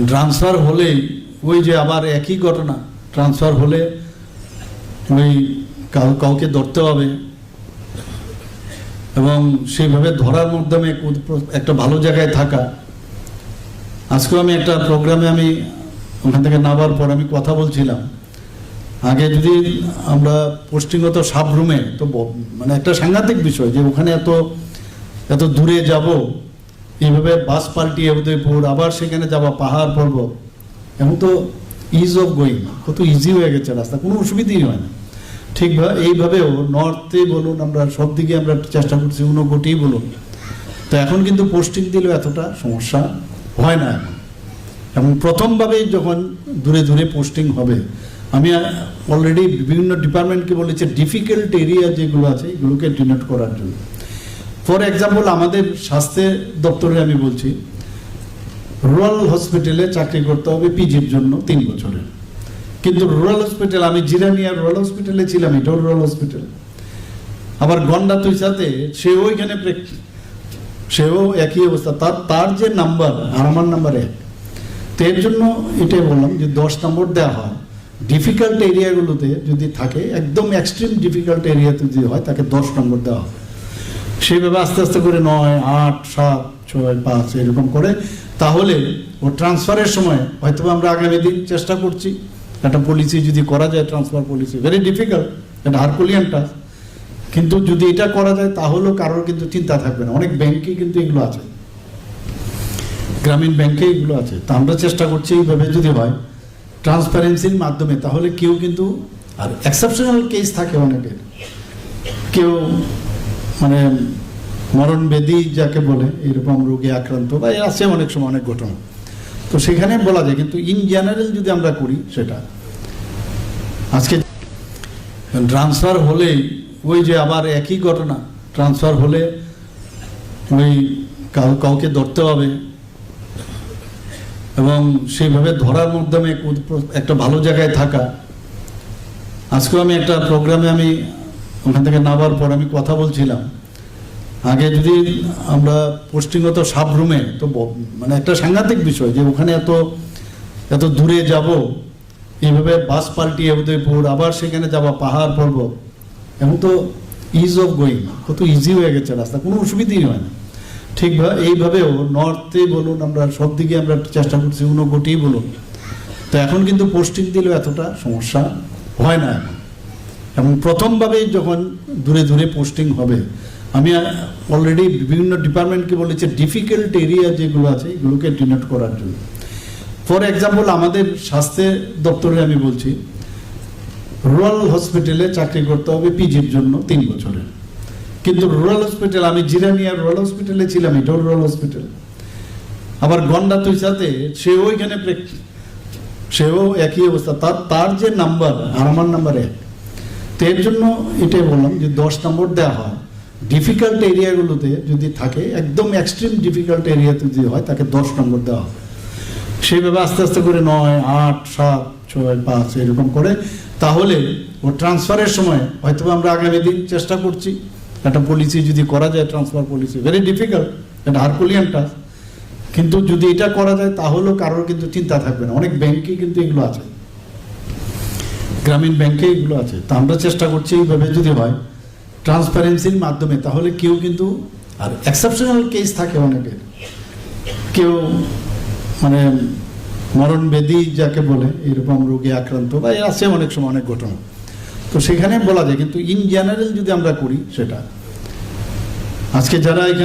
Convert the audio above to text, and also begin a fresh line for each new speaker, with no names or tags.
Transfer হলেই ওই যে আবার একই ঘটনা, ট্রান্সফার হলে ওই কাউকে ধরতে হবে এবং সেইভাবে ধরার মাধ্যমে একটা ভালো জায়গায় থাকা। আজকেও আমি একটা প্রোগ্রামে আমি ওখান থেকে নামার পর আমি কথা বলছিলাম, আগে যদি আমরা পোস্টিং হতো সাবরুমে, তো মানে একটা সাংঘাতিক বিষয় যে ওখানে এত দূরে যাব, এইভাবে বাস পাল্টিয়ে উদয়পুর, আবার সেখানে যাওয়া, পাহাড় পর্বত, এখন তো ইজ অফ গোয়িং, কত ইজি হয়ে গেছে রাস্তা, কোনো অসুবিধাই হয় না। ঠিকভাবে এইভাবেও নর্থে বলুন, আমরা সব দিকে আমরা চেষ্টা করছি, ঊনকোটিই বলুন, তো এখন কিন্তু পোস্টিং দিলেও এতটা সমস্যা হয় না এখন। এবং প্রথমভাবেই যখন দূরে দূরে পোস্টিং হবে, আমি অলরেডি বিভিন্ন ডিপার্টমেন্টকে বলেছি ডিফিকাল্ট এরিয়া যেগুলো আছে এগুলোকে ডিনোট করার জন্য। ফর এক্সাম্পল, আমাদের স্বাস্থ্য দপ্তরে আমি বলছি, রুরাল হসপিটালে চাকরি করতে হবে পিজির জন্য 3 বছরের, কিন্তু রুরাল হসপিটাল, আমি জিরানিয়া রুরাল হসপিটালে ছিলাম, এটাও রুরাল হসপিটাল, আবার গন্ডা তুইসাতে সেও ওইখানে সেও একই অবস্থা, তার যে নাম্বার আর আমার নাম্বার 1, তো এর জন্য এটাই বললাম যে 10 নম্বর দেওয়া হয়। ডিফিকাল্ট এরিয়াগুলোতে যদি থাকে, একদম এক্সট্রিম ডিফিকাল্ট এরিয়াতে যদি হয়, তাকে 10 নম্বর দেওয়া হবে। সেইভাবে আস্তে আস্তে করে 9, 8, 7, 6, 5 এরকম করে, তাহলে ও ট্রান্সফারের সময় হয়তো আমরা আগামী দিন চেষ্টা করছি একটা পলিসি যদি করা যায়, ট্রান্সফার পলিসি, ভেরি ডিফিকাল্ট, এটা হারকুলিয়ান টাস্ক, কিন্তু যদি এটা করা যায় তাহলেও কারোর কিন্তু চিন্তা থাকবে না। অনেক ব্যাংকে কিন্তু এগুলো আছে, গ্রামীণ ব্যাংকে এগুলো আছে, তা আমরা চেষ্টা করছি এইভাবে যদি হয় ট্রান্সপারেন্সির মাধ্যমে, তাহলে কেউ কিন্তু, আর এক্সেপশনাল কেস থাকে অনেকের, কেউ মানে মরণ ব্যাধি যাকে বলে, এরকম রোগে আক্রান্ত বা আছে অনেক সময় অনেক ঘটনা, তো সেখানে বলা যায়, কিন্তু ইন জেনারেল যদি আমরা করি সেটা। আজকে ট্রান্সফার হলেই ওই যে আবার একই ঘটনা, ট্রান্সফার হলে ওই কাউকে ধরতে হবে এবং সেইভাবে ধরার মাধ্যমে একটা ভালো জায়গায় থাকা। আজকেও আমি একটা প্রোগ্রামে আমি ওখান থেকে নামার পর আমি কথা বলছিলাম, আগে যদি আমরা পোস্টিং হতো সাবরুমে, তো মানে একটা সাংঘাতিক বিষয় যে ওখানে এত দূরে যাব, এইভাবে বাস পাল্টিয়ে উদয়পুর, আবার সেখানে যাওয়া, পাহাড় পর্বত, এখন তো ইজ অফ গোয়িং, কত ইজি হয়ে গেছে রাস্তা, কোনো অসুবিধাই হয় না। ঠিকভাবে এইভাবেও নর্থে বলুন, আমরা সব দিকে আমরা চেষ্টা করছি, ঊনকোটিই বলুন, তো এখন কিন্তু পোস্টিং দিলেও এতটা সমস্যা হয় না এখন। এবং প্রথমভাবেই যখন দূরে দূরে পোস্টিং হবে, আমি অলরেডি বিভিন্ন ডিপার্টমেন্টকে বলেছি ডিফিকাল্ট এরিয়া যেগুলো আছে এগুলোকে ডিনোট করার জন্য। ফর এক্সাম্পল, আমাদের স্বাস্থ্য দপ্তরে আমি বলছি, রুরাল হসপিটালে চাকরি করতে হবে পিজির জন্য 3 বছরের, কিন্তু রুরাল হসপিটাল, আমি জিরানিয়া রুরাল হসপিটালে ছিলাম, এটাও রুরাল হসপিটাল, আবার গন্ডা তুইসাতে সেও ওইখানে সেও একই অবস্থা, তার যে নাম্বার আর আমার নাম্বার 1, তো এর জন্য এটাই বললাম যে 10 নম্বর দেওয়া হয়। ডিফিকাল্ট এরিয়াগুলোতে যদি থাকে, একদম এক্সট্রিম ডিফিকাল্ট এরিয়াতে যদি হয়, তাকে 10 নম্বর দেওয়া হবে। সেইভাবে আস্তে আস্তে করে 9, 8, 7, 6, 5 এরকম করে, তাহলে ও ট্রান্সফারের সময় হয়তো আমরা আগামী দিন চেষ্টা করছি একটা পলিসি যদি করা যায়, ট্রান্সফার পলিসি, ভেরি ডিফিকাল্ট, এটা হারকুলিয়ান টাস্ক, কিন্তু যদি এটা করা যায় তাহলেও কারোর কিন্তু চিন্তা থাকবে না। অনেক ব্যাংকে কিন্তু এগুলো আছে, গ্রামীণ ব্যাংকে এগুলো আছে, তা আমরা চেষ্টা করছি এইভাবে যদি হয় ট্রান্সপারেন্সির মাধ্যমে, তাহলে কেউ কিন্তু, আর এক্সেপশনাল কেস থাকে অনেকের, কেউ মানে মরণ ব্যাধি যাকে বলে, এরকম রোগে আক্রান্ত বা আছে অনেক সময় অনেক ঘটনা, তো সেখানে বলা যায়, কিন্তু ইন জেনারেল যদি আমরা করি সেটা। আজকে যারা এখানে